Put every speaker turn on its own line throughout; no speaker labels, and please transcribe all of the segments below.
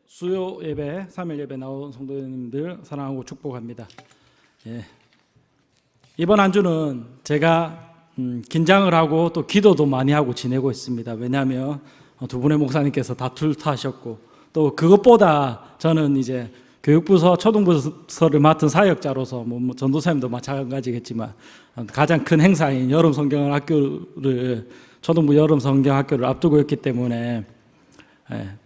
수요 예배, 3일 예배 나온 성도님들 사랑하고 축복합니다. 이번 한 주는 제가 긴장을 하고 또 기도도 많이 하고 지내고 있습니다. 왜냐하면 두 분의 목사님께서 다툴 타셨고, 또 그것보다 저는 이제 교육부서, 초등부서를 맡은 사역자로서 전도사님도 마찬가지겠지만 가장 큰 행사인 여름 성경학교를, 초등부 여름 성경학교를 앞두고 있기 때문에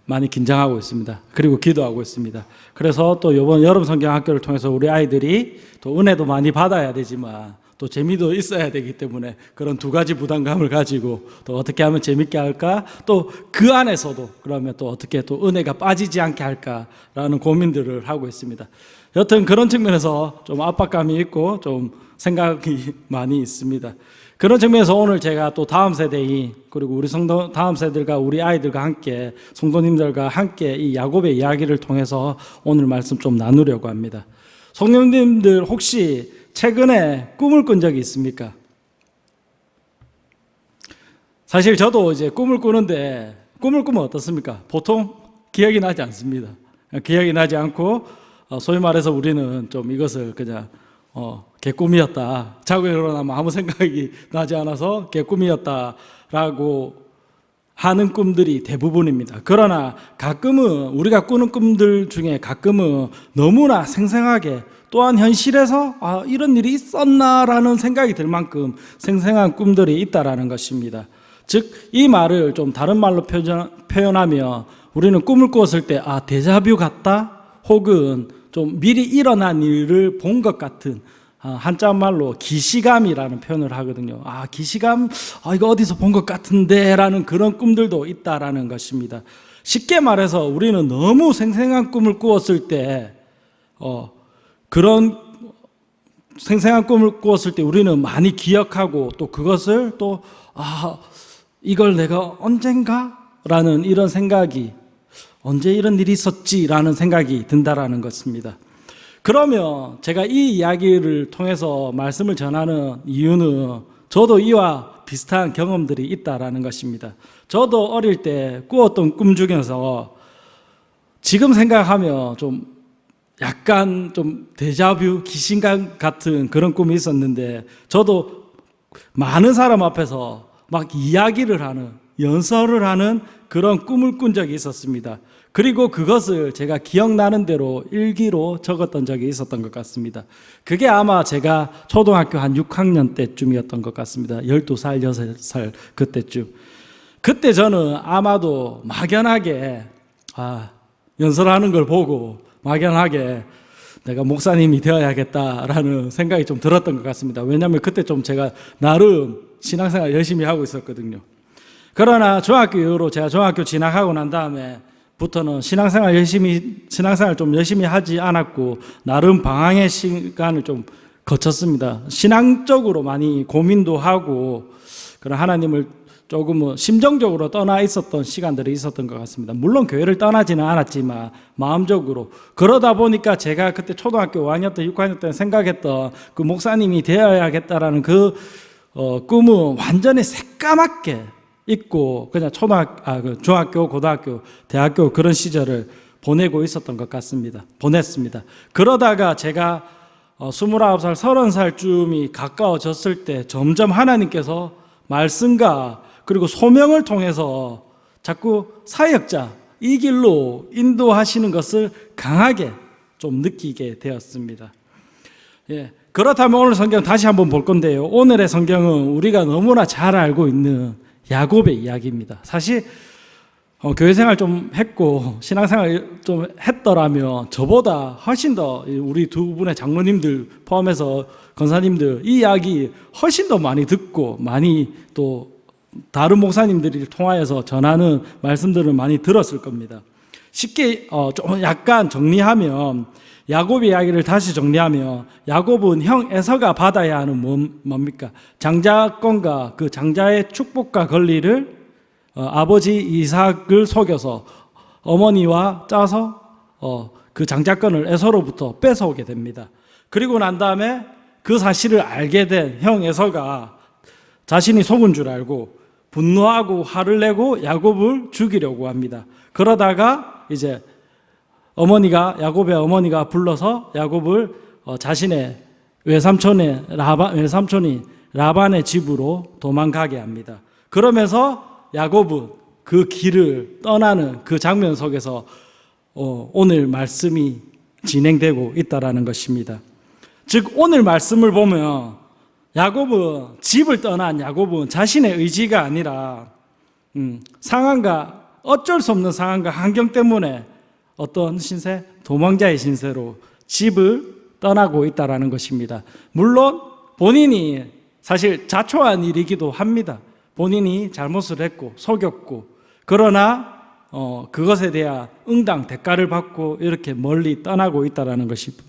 많이 긴장하고 있습니다. 그리고 기도하고 있습니다. 그래서 또 이번 여름 성경학교를 통해서 우리 아이들이 또 은혜도 많이 받아야 되지만 또 재미도 있어야 되기 때문에 그런 두 가지 부담감을 가지고 또 어떻게 하면 재밌게 할까, 또 그 안에서도 그러면 또 어떻게 또 은혜가 빠지지 않게 할까라는 고민들을 하고 있습니다. 여튼 그런 측면에서 좀 압박감이 있고 좀 생각이 많이 있습니다. 그런 측면에서 오늘 제가 또 다음 세대인, 그리고 우리 성도 다음 세대들과 우리 아이들과 함께, 성도님들과 함께 이 야곱의 이야기를 통해서 오늘 말씀 좀 나누려고 합니다. 성도님들 혹시 최근에 꿈을 꾼 적이 있습니까? 사실 저도 이제 꿈을 꾸는데 꿈을 꾸면 어떻습니까? 보통 기억이 나지 않습니다. 기억이 나지 않고 소위 말해서 우리는 좀 이것을 그냥 개꿈이었다, 자고 일어나면 아무 생각이 나지 않아서 개꿈이었다라고 하는 꿈들이 대부분입니다. 그러나 가끔은 우리가 꾸는 꿈들 중에 가끔은 너무나 생생하게, 또한 현실에서 이런 일이 있었나라는 생각이 들 만큼 생생한 꿈들이 있다라는 것입니다. 즉, 이 말을 좀 다른 말로 표현하면 우리는 꿈을 꾸었을 때 데자뷰 같다, 혹은 좀 미리 일어난 일을 본 것 같은, 한자 말로 기시감이라는 표현을 하거든요. 기시감, 이거 어디서 본 것 같은데 라는 그런 꿈들도 있다라는 것입니다. 쉽게 말해서 우리는 너무 생생한 꿈을 꾸었을 때, 그런 생생한 꿈을 꾸었을 때 우리는 많이 기억하고, 또 그것을 또 이걸 내가 언젠가? 라는 이런 생각이, 언제 이런 일이 있었지라는 생각이 든다라는 것입니다. 그러면 제가 이 이야기를 통해서 말씀을 전하는 이유는 저도 이와 비슷한 경험들이 있다라는 것입니다. 저도 어릴 때 꾸었던 꿈 중에서 지금 생각하면 좀 약간 좀 데자뷰, 귀신감 같은 그런 꿈이 있었는데, 저도 많은 사람 앞에서 막 이야기를 하는, 연설을 하는 그런 꿈을 꾼 적이 있었습니다. 그리고 그것을 제가 기억나는 대로 일기로 적었던 적이 있었던 것 같습니다. 그게 아마 제가 초등학교 한 6학년 때쯤이었던 것 같습니다. 12살, 6살 그때쯤. 그때 저는 아마도 막연하게 연설하는 걸 보고 막연하게 내가 목사님이 되어야겠다라는 생각이 좀 들었던 것 같습니다. 왜냐하면 그때 좀 제가 나름 신앙생활 열심히 하고 있었거든요. 그러나 중학교 이후로, 제가 중학교 진학하고 난 다음에 부터는 신앙생활 좀 열심히 하지 않았고, 나름 방황의 시간을 좀 거쳤습니다. 신앙적으로 많이 고민도 하고, 그런 하나님을 조금은 심정적으로 떠나 있었던 시간들이 있었던 것 같습니다. 물론 교회를 떠나지는 않았지만 마음적으로. 그러다 보니까 제가 그때 초등학교 5학년 때, 6학년 때 생각했던 그 목사님이 되어야겠다라는 그 꿈은 완전히 새까맣게 있고, 그냥 중학교, 고등학교, 대학교 그런 시절을 보내고 있었던 것 같습니다. 보냈습니다. 그러다가 제가 29살, 30살쯤이 가까워졌을 때 점점 하나님께서 말씀과 그리고 소명을 통해서 자꾸 사역자, 이 길로 인도하시는 것을 강하게 좀 느끼게 되었습니다. 그렇다면 오늘 성경 다시 한번 볼 건데요. 오늘의 성경은 우리가 너무나 잘 알고 있는 야곱의 이야기입니다. 사실 교회 생활 좀 했고 신앙생활 좀 했더라면 저보다 훨씬 더 우리 두 분의 장로님들 포함해서 권사님들 이 이야기 훨씬 더 많이 듣고, 많이 또 다른 목사님들이 통하여서 전하는 말씀들을 많이 들었을 겁니다. 쉽게 좀 약간 정리하면, 야곱의 이야기를 다시 정리하면, 야곱은 형 에서가 받아야 하는 뭡니까? 장자권과 그 장자의 축복과 권리를 아버지 이삭을 속여서 어머니와 짜서 그 장자권을 에서로부터 뺏어오게 됩니다. 그리고 난 다음에 그 사실을 알게 된 형 에서가 자신이 속은 줄 알고 분노하고 화를 내고 야곱을 죽이려고 합니다. 그러다가 이제 야곱의 어머니가 불러서 야곱을 자신의 외삼촌인 라반의 집으로 도망가게 합니다. 그러면서 야곱은 그 길을 떠나는 그 장면 속에서 오늘 말씀이 진행되고 있다라는 것입니다. 즉 오늘 말씀을 보면 집을 떠난 야곱은 자신의 의지가 아니라 상황과 어쩔 수 없는 상황과 환경 때문에 어떤 신세? 도망자의 신세로 집을 떠나고 있다라는 것입니다. 물론 본인이 사실 자초한 일이기도 합니다. 본인이 잘못을 했고 속였고, 그러나 그것에 대한 응당 대가를 받고 이렇게 멀리 떠나고 있다라는 것입니다.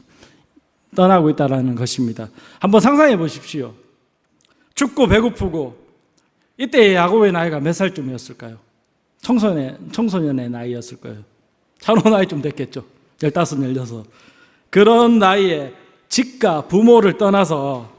한번 상상해 보십시오. 춥고 배고프고, 이때 야곱의 나이가 몇 살쯤이었을까요? 청소년의 나이였을 거예요. 찬호 나이 좀 됐겠죠. 15, 16. 그런 나이에 집과 부모를 떠나서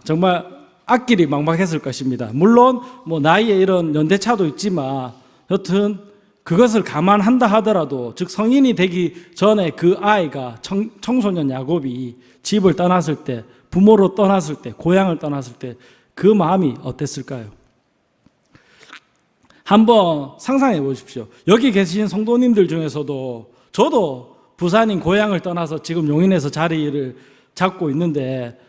정말 앞길이 막막했을 것입니다. 물론 나이에 이런 연대차도 있지만 여튼 그것을 감안한다 하더라도, 즉 성인이 되기 전에 그 아이가 청소년 야곱이 집을 떠났을 때, 부모로 떠났을 때, 고향을 떠났을 때 그 마음이 어땠을까요? 한번 상상해 보십시오. 여기 계신 성도님들 중에서도 저도 부산인 고향을 떠나서 지금 용인에서 자리를 잡고 있는데,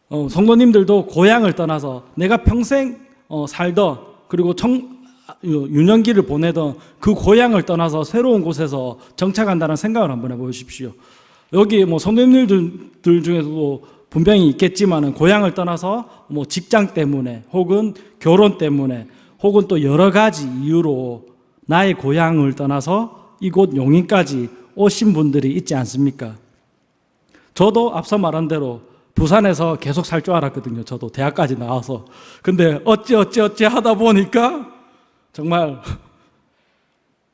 성도님들도 고향을 떠나서 내가 평생 살던, 그리고 유년기를 보내던 그 고향을 떠나서 새로운 곳에서 정착한다는 생각을 한번 해보십시오. 여기 성도님들 중에서도 분명히 있겠지만은 고향을 떠나서 직장 때문에, 혹은 결혼 때문에, 혹은 또 여러 가지 이유로 나의 고향을 떠나서 이곳 용인까지 오신 분들이 있지 않습니까? 저도 앞서 말한 대로 부산에서 계속 살 줄 알았거든요. 저도 대학까지 나와서. 근데 어찌 하다 보니까 정말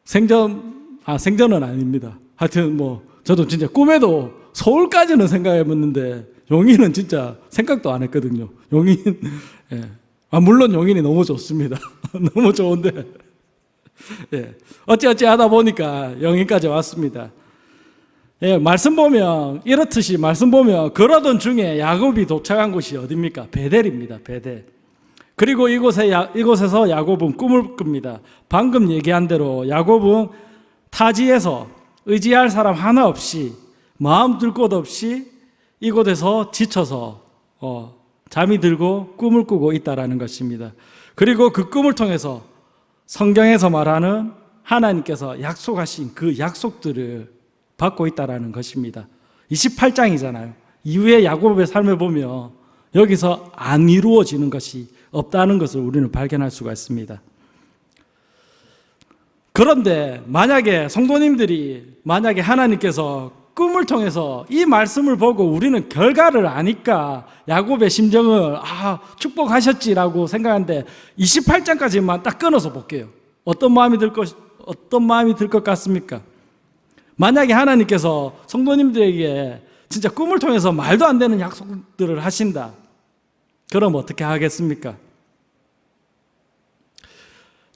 생전은 아닙니다. 하여튼 저도 진짜 꿈에도 서울까지는 생각해봤는데 용인은 진짜 생각도 안 했거든요. 용인, 예. 물론 용인이 너무 좋습니다. 너무 좋은데, 예. 어찌 하다 보니까 용인까지 왔습니다. 예, 말씀 보면 그러던 중에 야곱이 도착한 곳이 어디입니까? 베델입니다. 베델. 그리고 이곳에서 야곱은 꿈을 꿉니다. 방금 얘기한 대로 야곱은 타지에서 의지할 사람 하나 없이, 마음 둘 곳 없이 이곳에서 지쳐서 잠이 들고 꿈을 꾸고 있다라는 것입니다. 그리고 그 꿈을 통해서 성경에서 말하는 하나님께서 약속하신 그 약속들을 받고 있다라는 것입니다. 28장이잖아요. 이후에 야곱의 삶을 보면 여기서 안 이루어지는 것이 없다는 것을 우리는 발견할 수가 있습니다. 그런데 만약에 하나님께서 꿈을 통해서 이 말씀을 보고 우리는 결과를 아니까 야곱의 심정을 축복하셨지라고 생각하는데 28장까지만 딱 끊어서 볼게요. 어떤 마음이 들 것 같습니까? 만약에 하나님께서 성도님들에게 진짜 꿈을 통해서 말도 안 되는 약속들을 하신다. 그럼 어떻게 하겠습니까?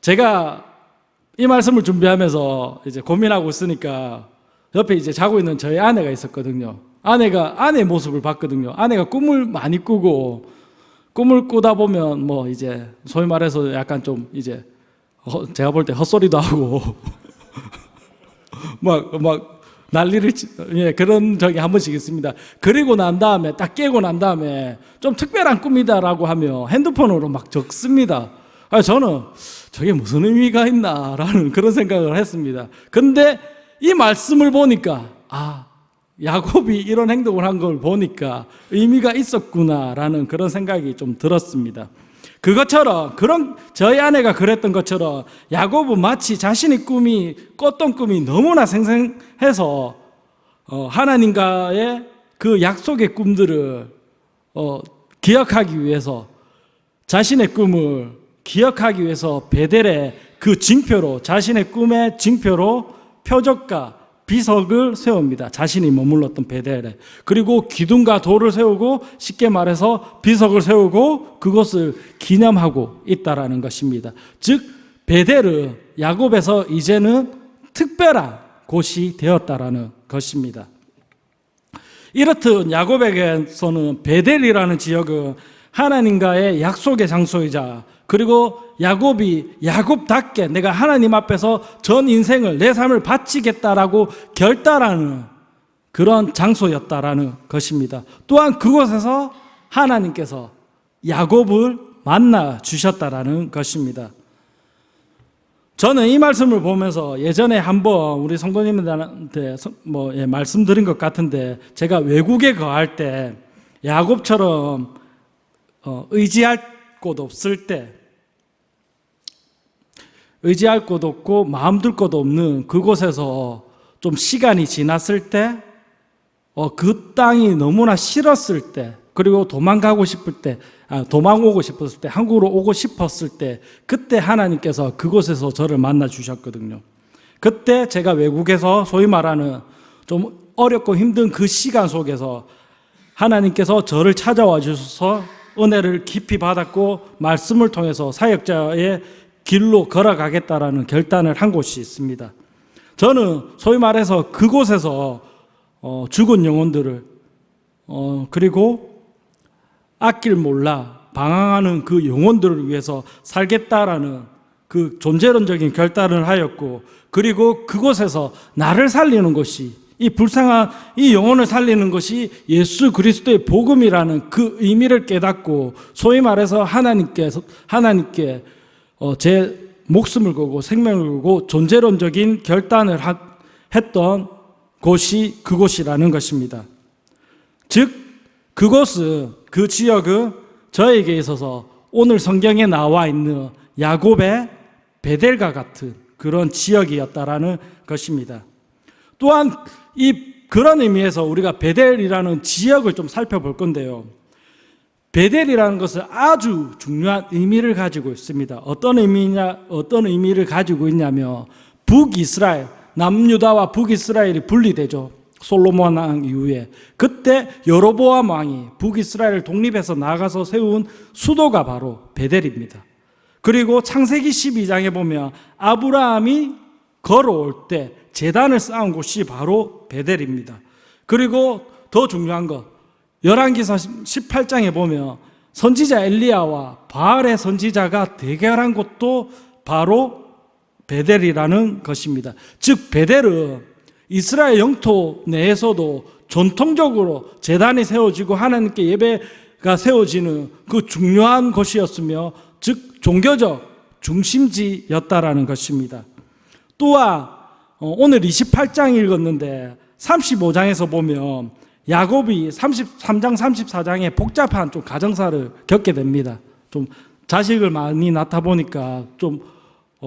제가 이 말씀을 준비하면서 이제 고민하고 있으니까 옆에 이제 자고 있는 저희 아내가 있었거든요. 아내의 모습을 봤거든요. 아내가 꿈을 많이 꾸고, 꿈을 꾸다 보면 이제 소위 말해서 약간 좀 이제 제가 볼 때 헛소리도 하고 막 난리를 그런 적이 한 번씩 있습니다. 그리고 난 다음에 딱 깨고 난 다음에 좀 특별한 꿈이다라고 하며 핸드폰으로 막 적습니다. 저는 저게 무슨 의미가 있나라는 그런 생각을 했습니다. 근데 이 말씀을 보니까 야곱이 이런 행동을 한 걸 보니까 의미가 있었구나라는 그런 생각이 좀 들었습니다. 그것처럼 저희 아내가 그랬던 것처럼 야곱은 마치 자신의 꿨던 꿈이 너무나 생생해서 하나님과의 그 약속의 꿈들을 기억하기 위해서, 자신의 꿈을 기억하기 위해서 베델의 그 징표로, 자신의 꿈의 징표로 표적과 비석을 세웁니다. 자신이 머물렀던 베델에. 그리고 기둥과 돌을 세우고, 쉽게 말해서 비석을 세우고 그것을 기념하고 있다라는 것입니다. 즉 베델은 야곱에서 이제는 특별한 곳이 되었다라는 것입니다. 이렇듯 야곱에게서는 베델이라는 지역은 하나님과의 약속의 장소이자, 그리고 야곱이 야곱답게 내가 하나님 앞에서 전 인생을, 내 삶을 바치겠다라고 결단하는 그런 장소였다라는 것입니다. 또한 그곳에서 하나님께서 야곱을 만나 주셨다라는 것입니다. 저는 이 말씀을 보면서 예전에 한번 우리 성도님들한테 말씀드린 것 같은데, 제가 외국에 거할 때 야곱처럼 의지할 곳 없을 때, 의지할 곳 없고 마음 둘 곳 없는 그곳에서 좀 시간이 지났을 때, 그 땅이 너무나 싫었을 때, 그리고 도망가고 싶을 때, 도망 오고 싶었을 때, 한국으로 오고 싶었을 때, 그때 하나님께서 그곳에서 저를 만나 주셨거든요. 그때 제가 외국에서 소위 말하는 좀 어렵고 힘든 그 시간 속에서 하나님께서 저를 찾아와 주셔서 은혜를 깊이 받았고, 말씀을 통해서 사역자의 길로 걸어가겠다라는 결단을 한 곳이 있습니다. 저는 소위 말해서 그곳에서 죽은 영혼들을 그리고 앞길 몰라 방황하는 그 영혼들을 위해서 살겠다라는 그 존재론적인 결단을 하였고, 그리고 그곳에서 나를 살리는 것이, 이 불쌍한 이 영혼을 살리는 것이 예수 그리스도의 복음이라는 그 의미를 깨닫고, 소위 말해서 하나님께 제 목숨을 걸고 생명을 걸고 존재론적인 결단을 했던 곳이 그곳이라는 것입니다. 즉 그곳은, 그 지역은 저에게 있어서 오늘 성경에 나와 있는 야곱의 베델과 같은 그런 지역이었다라는 것입니다. 또한 그런 의미에서 우리가 베델이라는 지역을 좀 살펴볼 건데요, 베델이라는 것은 아주 중요한 의미를 가지고 있습니다. 어떤 의미를 가지고 있냐면, 북이스라엘, 남유다와 북이스라엘이 분리되죠. 솔로몬 왕 이후에. 그때 여로보암 왕이 북이스라엘을 독립해서 나가서 세운 수도가 바로 베델입니다. 그리고 창세기 12장에 보면 아브라함이 걸어올 때 제단을 쌓은 곳이 바로 베델입니다. 그리고 더 중요한 것, 열왕기서 18장에 보면 선지자 엘리야와 바알의 선지자가 대결한 곳도 바로 베델이라는 것입니다. 즉 베델은 이스라엘 영토 내에서도 전통적으로 제단이 세워지고 하나님께 예배가 세워지는 그 중요한 곳이었으며, 즉 종교적 중심지였다라는 것입니다. 또한 오늘 28장 읽었는데 35장에서 보면 야곱이 33장 34장에 복잡한 좀 가정사를 겪게 됩니다. 좀 자식을 많이 낳다 보니까 좀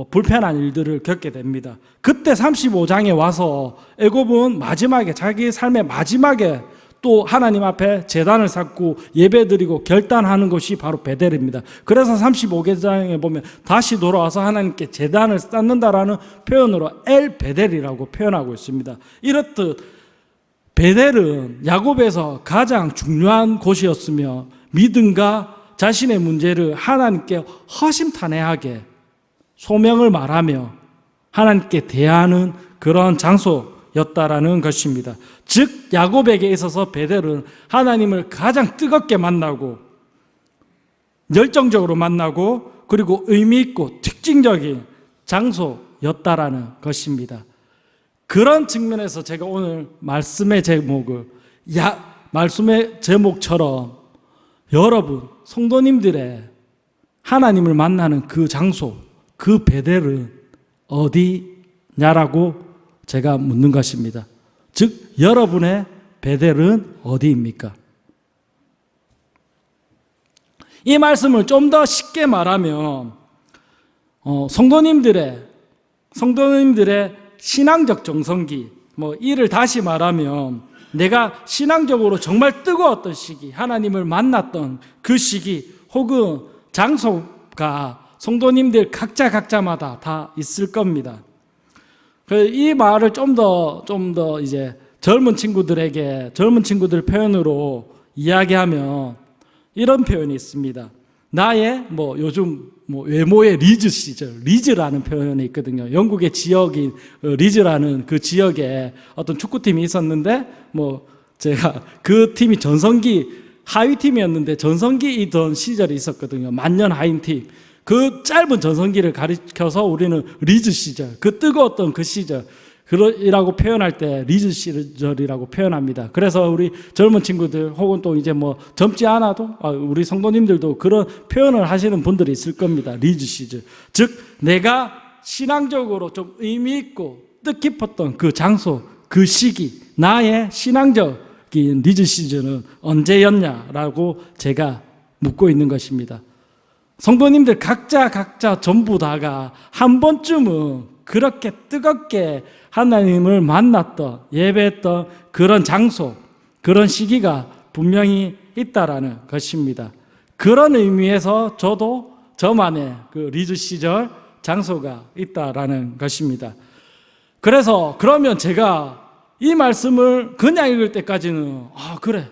불편한 일들을 겪게 됩니다. 그때 35장에 와서 애굽은 마지막에, 자기 삶의 마지막에 또 하나님 앞에 제단을 쌓고 예배드리고 결단하는 것이 바로 베델입니다. 그래서 35장에 보면 다시 돌아와서 하나님께 제단을 쌓는다라는 표현으로 엘 베델이라고 표현하고 있습니다. 이렇듯 베델은 야곱에서 가장 중요한 곳이었으며, 믿음과 자신의 문제를 하나님께 허심탄회하게 소명을 말하며 하나님께 대하는 그런 장소였다라는 것입니다. 즉 야곱에게 있어서 베델은 하나님을 가장 뜨겁게 만나고 열정적으로 만나고, 그리고 의미 있고 특징적인 장소였다라는 것입니다. 그런 측면에서 제가 오늘 말씀의 제목처럼 여러분 성도님들의 하나님을 만나는 그 장소, 그 베델은 어디냐라고 제가 묻는 것입니다. 즉 여러분의 베델은 어디입니까? 이 말씀을 좀 더 쉽게 말하면 성도님들의 신앙적 정성기, 이를 다시 말하면 내가 신앙적으로 정말 뜨거웠던 시기, 하나님을 만났던 그 시기 혹은 장소가 성도님들 각자마다 다 있을 겁니다. 이 말을 좀 더 이제 젊은 친구들 표현으로 이야기하면 이런 표현이 있습니다. 나의 요즘 뭐 외모의 리즈 시절, 리즈라는 표현이 있거든요. 영국의 지역인 리즈라는 그 지역에 어떤 축구팀이 있었는데 뭐 제가 그 팀이 전성기 하위 팀이었는데 전성기이던 시절이 있었거든요. 만년 하위 팀. 그 짧은 전성기를 가리켜서 우리는 리즈 시절, 그 뜨거웠던 그 시절 이라고 표현할 때 리즈 시절이라고 표현합니다. 그래서 우리 젊은 친구들 혹은 또 이제 뭐 젊지 않아도 우리 성도님들도 그런 표현을 하시는 분들이 있을 겁니다. 리즈 시절. 즉 내가 신앙적으로 좀 의미 있고 뜻깊었던 그 장소, 그 시기, 나의 신앙적인 리즈 시즌은 언제였냐라고 제가 묻고 있는 것입니다. 성도님들 각자 전부 다가 한 번쯤은 그렇게 뜨겁게 하나님을 만났던, 예배했던 그런 장소, 그런 시기가 분명히 있다라는 것입니다. 그런 의미에서 저도 저만의 그 리즈 시절 장소가 있다라는 것입니다. 그래서 그러면 제가 이 말씀을 그냥 읽을 때까지는 그래,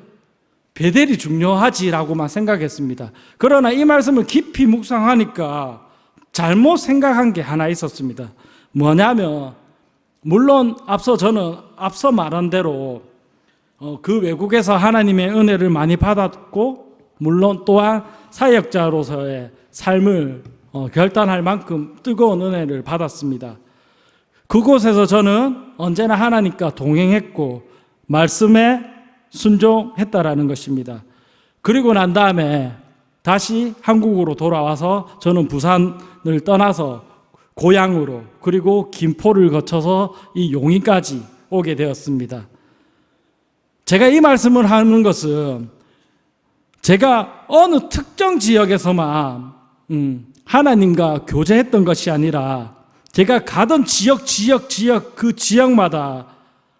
베델이 중요하지라고만 생각했습니다. 그러나 이 말씀을 깊이 묵상하니까 잘못 생각한 게 하나 있었습니다. 뭐냐면 물론 저는 앞서 말한 대로 그 외국에서 하나님의 은혜를 많이 받았고 물론 또한 사역자로서의 삶을 결단할 만큼 뜨거운 은혜를 받았습니다. 그곳에서 저는 언제나 하나님과 동행했고 말씀에 순종했다라는 것입니다. 그리고 난 다음에 다시 한국으로 돌아와서 저는 부산을 떠나서 고향으로 그리고 김포를 거쳐서 이 용인까지 오게 되었습니다. 제가 이 말씀을 하는 것은 제가 어느 특정 지역에서만 하나님과 교제했던 것이 아니라 제가 가던 지역 그 지역마다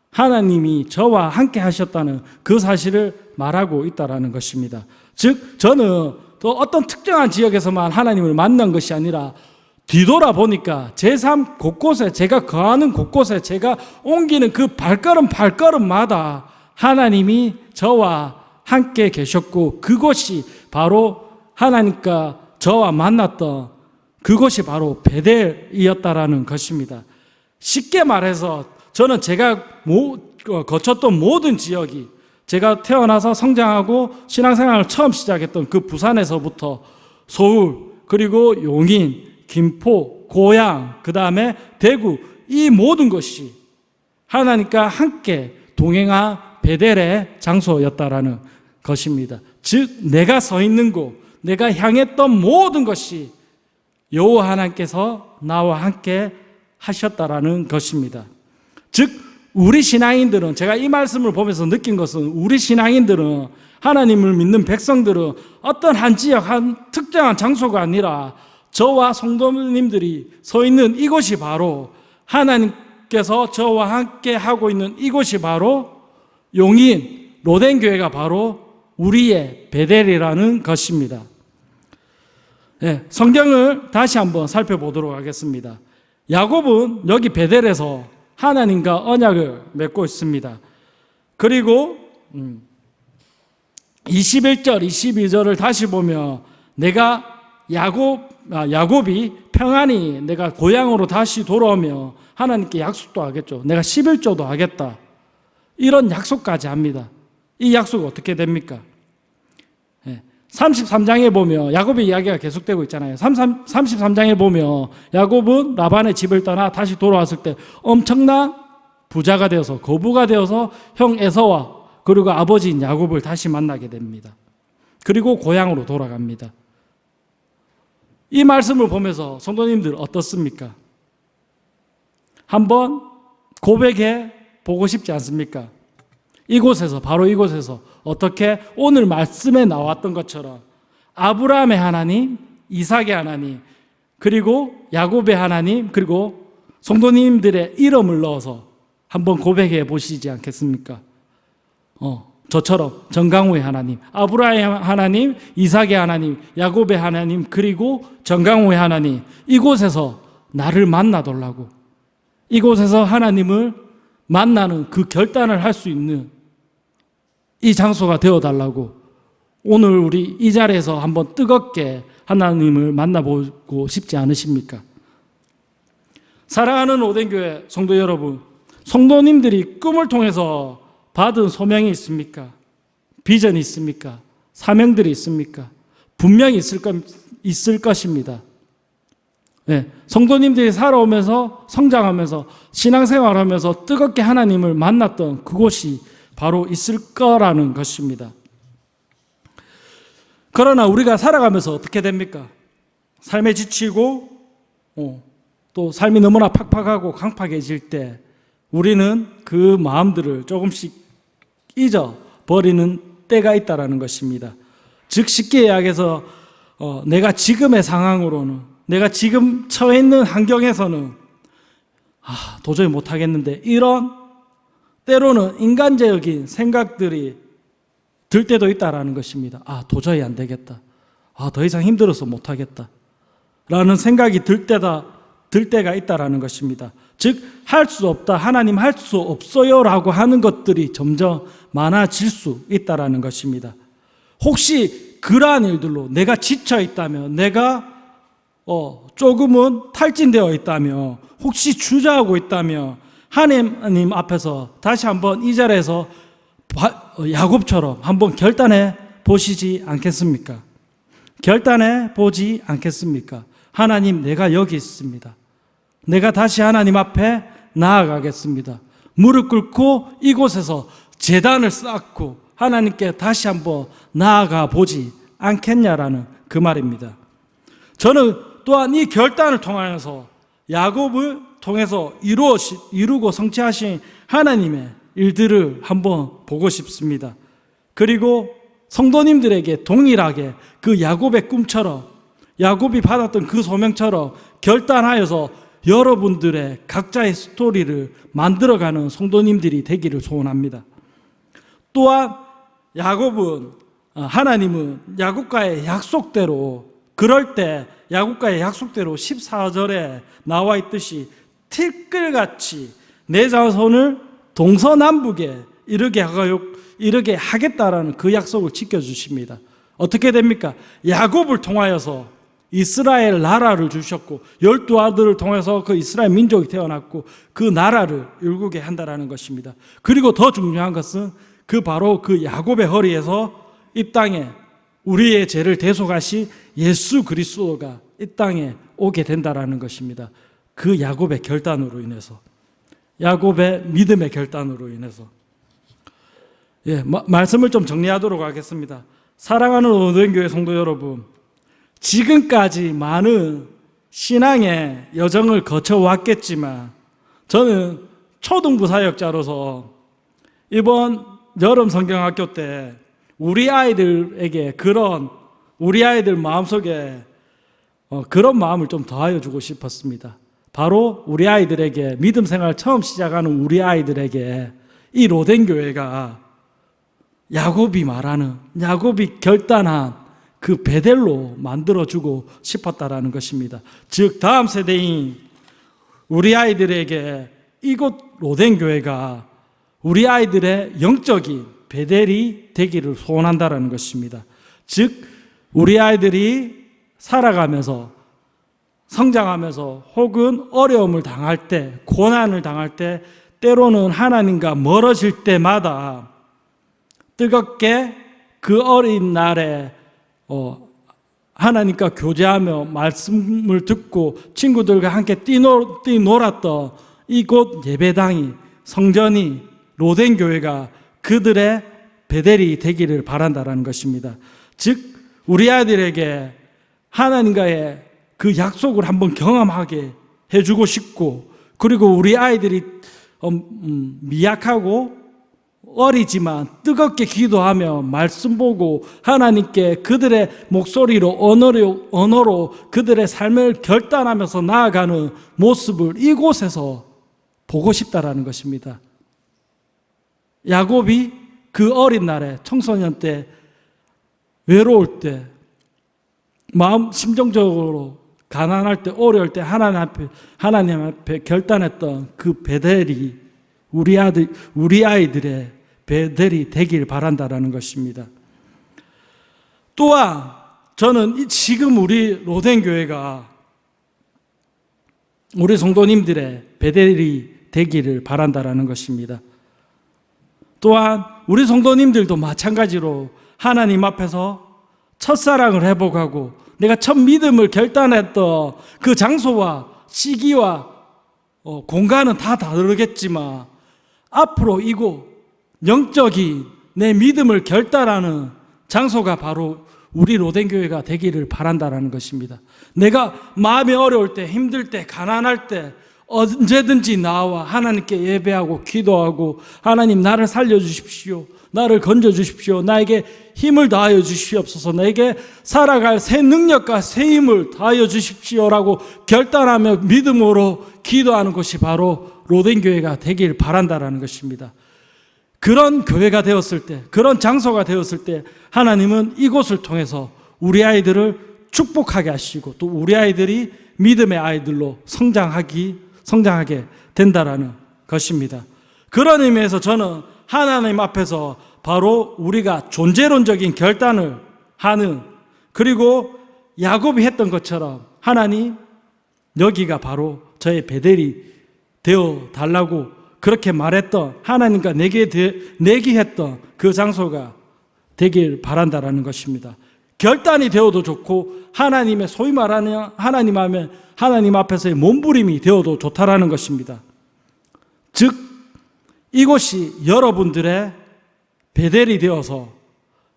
하나님이 저와 함께 하셨다는 그 사실을 말하고 있다는 것입니다. 즉 저는 또 어떤 특정한 지역에서만 하나님을 만난 것이 아니라 뒤돌아 보니까 제 삶 곳곳에 제가 거하는 곳곳에 제가 옮기는 그 발걸음마다 하나님이 저와 함께 계셨고 그곳이 바로 하나님과 저와 만났던 그곳이 바로 베델이었다라는 것입니다. 쉽게 말해서 저는 제가 거쳤던 모든 지역이 제가 태어나서 성장하고 신앙생활을 처음 시작했던 그 부산에서부터 서울 그리고 용인 김포, 고향, 그 다음에 대구 이 모든 것이 하나님과 함께 동행한 베델의 장소였다라는 것입니다. 즉 내가 서 있는 곳, 내가 향했던 모든 것이 여호와 하나님께서 나와 함께 하셨다라는 것입니다. 즉 우리 신앙인들은 제가 이 말씀을 보면서 느낀 것은 우리 신앙인들은 하나님을 믿는 백성들은 어떤 한 지역, 한 특정한 장소가 아니라 저와 성도님들이 서 있는 이곳이 바로 하나님께서 저와 함께 하고 있는 이곳이 바로 용인 로덴교회가 바로 우리의 베델이라는 것입니다. 네, 성경을 다시 한번 살펴보도록 하겠습니다. 야곱은 여기 베델에서 하나님과 언약을 맺고 있습니다. 그리고 21절, 22절을 다시 보면 내가 야곱이 평안히 내가 고향으로 다시 돌아오며 하나님께 약속도 하겠죠. 내가 11조도 하겠다. 이런 약속까지 합니다. 이 약속이 어떻게 됩니까? 33장에 보면 야곱의 이야기가 계속되고 있잖아요. 33장에 보면 야곱은 라반의 집을 떠나 다시 돌아왔을 때 엄청난 부자가 되어서 거부가 되어서 형 에서와 그리고 아버지인 야곱을 다시 만나게 됩니다. 그리고 고향으로 돌아갑니다. 이 말씀을 보면서 성도님들 어떻습니까? 한번 고백해 보고 싶지 않습니까? 이곳에서 바로 이곳에서 어떻게 오늘 말씀에 나왔던 것처럼 아브라함의 하나님, 이삭의 하나님, 그리고 야곱의 하나님, 그리고 성도님들의 이름을 넣어서 한번 고백해 보시지 않겠습니까? 저처럼 정강호의 하나님, 아브라함의 하나님, 이삭의 하나님, 야곱의 하나님, 그리고 정강호의 하나님, 이곳에서 나를 만나달라고, 이곳에서 하나님을 만나는 그 결단을 할 수 있는 이 장소가 되어달라고 오늘 우리 이 자리에서 한번 뜨겁게 하나님을 만나보고 싶지 않으십니까? 사랑하는 오덴교회 성도 여러분, 성도님들이 꿈을 통해서 받은 소명이 있습니까? 비전이 있습니까? 사명들이 있습니까? 분명히 있을 것입니다. 네, 성도님들이 살아오면서 성장하면서 신앙생활하면서 뜨겁게 하나님을 만났던 그곳이 바로 있을 거라는 것입니다. 그러나 우리가 살아가면서 어떻게 됩니까? 삶에 지치고 또 삶이 너무나 팍팍하고 강팍해질 때 우리는 그 마음들을 조금씩 잊어버리는 때가 있다는 것입니다. 즉 쉽게 이야기해서 내가 지금의 상황으로는, 내가 지금 처해 있는 환경에서는 도저히 못하겠는데, 이런 때로는 인간적인 생각들이 들 때도 있다라는 것입니다. 도저히 안 되겠다. 더 이상 힘들어서 못하겠다. 라는 생각이 들 때가 있다라는 것입니다. 즉, 할 수 없다, 하나님 할 수 없어요 라고 하는 것들이 점점 많아질 수 있다라는 것입니다. 혹시 그러한 일들로 내가 지쳐 있다면, 내가 조금은 탈진되어 있다면, 혹시 주저하고 있다면 하나님 앞에서 다시 한번 이 자리에서 야곱처럼 한번 결단해 보시지 않겠습니까? 결단해 보지 않겠습니까? 하나님, 내가 여기 있습니다. 내가 다시 하나님 앞에 나아가겠습니다. 무릎 꿇고 이곳에서 제단을 쌓고 하나님께 다시 한번 나아가 보지 않겠냐라는 그 말입니다. 저는 또한 이 결단을 통하여서 야곱을 통해서 이루고 성취하신 하나님의 일들을 한번 보고 싶습니다. 그리고 성도님들에게 동일하게 그 야곱의 꿈처럼, 야곱이 받았던 그 소명처럼 결단하여서 여러분들의 각자의 스토리를 만들어가는 성도님들이 되기를 소원합니다. 또한 하나님은 야곱과의 약속대로, 그럴 때 야곱과의 약속대로 14절에 나와 있듯이 티끌같이 내 자손을 동서남북에 이르게 하겠다라는 그 약속을 지켜주십니다. 어떻게 됩니까? 야곱을 통하여서 이스라엘 나라를 주셨고 12아들을 통해서 그 이스라엘 민족이 태어났고 그 나라를 일구게 한다라는 것입니다. 그리고 더 중요한 것은 바로 그 야곱의 허리에서 이 땅에 우리의 죄를 대속하신 예수 그리스도가 이 땅에 오게 된다라는 것입니다. 그 야곱의 결단으로 인해서, 야곱의 믿음의 결단으로 인해서. 말씀을 좀 정리하도록 하겠습니다. 사랑하는 오덴교회 성도 여러분, 지금까지 많은 신앙의 여정을 거쳐왔겠지만 저는 초등부 사역자로서 이번 여름 성경학교 때 우리 아이들에게 우리 아이들 마음속에 그런 마음을 좀 더하여 주고 싶었습니다. 바로 우리 아이들에게, 믿음 생활 처음 시작하는 우리 아이들에게 이 로덴교회가 야곱이 결단한 그 베델로 만들어주고 싶었다라는 것입니다. 즉, 다음 세대인 우리 아이들에게 이곳 로덴교회가 우리 아이들의 영적인 베델이 되기를 소원한다라는 것입니다. 즉, 우리 아이들이 살아가면서, 성장하면서 혹은 어려움을 당할 때, 고난을 당할 때, 때로는 하나님과 멀어질 때마다 뜨겁게 그 어린 날에 하나님과 교제하며 말씀을 듣고 친구들과 함께 뛰놀았던 이곳 예배당이, 성전이, 로덴교회가 그들의 베델이 되기를 바란다는 것입니다. 즉, 우리 아이들에게 하나님과의 그 약속을 한번 경험하게 해주고 싶고, 그리고 우리 아이들이 미약하고 어리지만 뜨겁게 기도하며 말씀 보고 하나님께 그들의 목소리로, 언어로 그들의 삶을 결단하면서 나아가는 모습을 이곳에서 보고 싶다라는 것입니다. 야곱이 그 어린 날에, 청소년 때, 외로울 때, 심정적으로 가난할 때, 어려울 때 하나님 앞에 결단했던 그 베델이 우리 아이들의 베델이 되길 바란다라는 것입니다. 또한 저는 지금 우리 로덴교회가 우리 성도님들의 베델이 되기를 바란다라는 것입니다. 또한 우리 성도님들도 마찬가지로 하나님 앞에서 첫사랑을 회복하고 내가 첫 믿음을 결단했던 그 장소와 시기와 공간은 다 다르겠지만 앞으로 이곳 영적인 내 믿음을 결단하는 장소가 바로 우리 로덴교회가 되기를 바란다라는 것입니다. 내가 마음이 어려울 때, 힘들 때, 가난할 때 언제든지 나와 하나님께 예배하고 기도하고 하나님 나를 살려주십시오, 나를 건져주십시오, 나에게 힘을 다하여 주시옵소서, 나에게 살아갈 새 능력과 새 힘을 다하여 주십시오라고 결단하며 믿음으로 기도하는 것이 바로 로덴교회가 되길 바란다라는 것입니다. 그런 교회가 되었을 때, 그런 장소가 되었을 때 하나님은 이곳을 통해서 우리 아이들을 축복하게 하시고 또 우리 아이들이 믿음의 아이들로 성장하게 된다라는 것입니다. 그런 의미에서 저는 하나님 앞에서 바로 우리가 존재론적인 결단을 하는, 그리고 야곱이 했던 것처럼 하나님 여기가 바로 저의 베델이 되어 달라고 그렇게 말했던, 하나님과 내게 내기했던 그 장소가 되길 바란다라는 것입니다. 결단이 되어도 좋고 하나님의 소위 말하는 하나님 앞에서의 몸부림이 되어도 좋다라는 것입니다. 즉 이곳이 여러분들의 베델이 되어서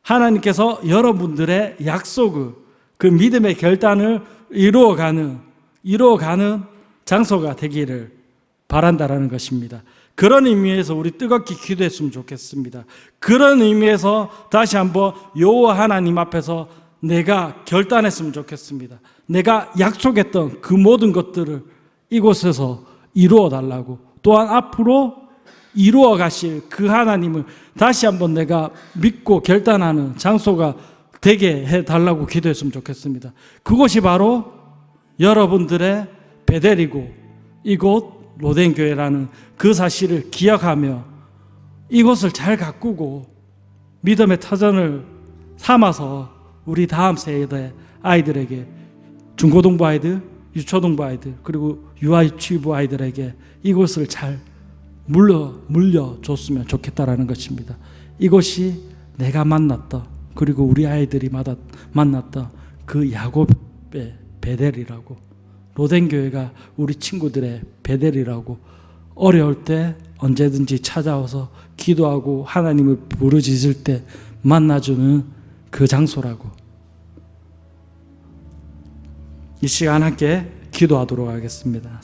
하나님께서 여러분들의 약속을, 그 믿음의 결단을 이루어가는 장소가 되기를 바란다라는 것입니다. 그런 의미에서 우리 뜨겁게 기도했으면 좋겠습니다. 그런 의미에서 다시 한번 여호와 하나님 앞에서 내가 결단했으면 좋겠습니다. 내가 약속했던 그 모든 것들을 이곳에서 이루어 달라고, 또한 앞으로 이루어 가실 그 하나님을 다시 한번 내가 믿고 결단하는 장소가 되게 해달라고 기도했으면 좋겠습니다. 그곳이 바로 여러분들의 베델이고 이곳 로덴교회라는 그 사실을 기억하며 이곳을 잘 가꾸고 믿음의 터전을 삼아서 우리 다음 세대 아이들에게, 중고등부 아이들, 유초등부 아이들, 그리고 유아유치부 아이들에게 이곳을 잘 물려줬으면 좋겠다라는 것입니다. 이곳이 내가 만났던, 그리고 우리 아이들이 만났던 그 야곱의 베델이라고, 로덴교회가 우리 친구들의 베델이라고, 어려울 때 언제든지 찾아와서 기도하고 하나님을 부르짖을 때 만나주는 그 장소라고, 이 시간 함께 기도하도록 하겠습니다.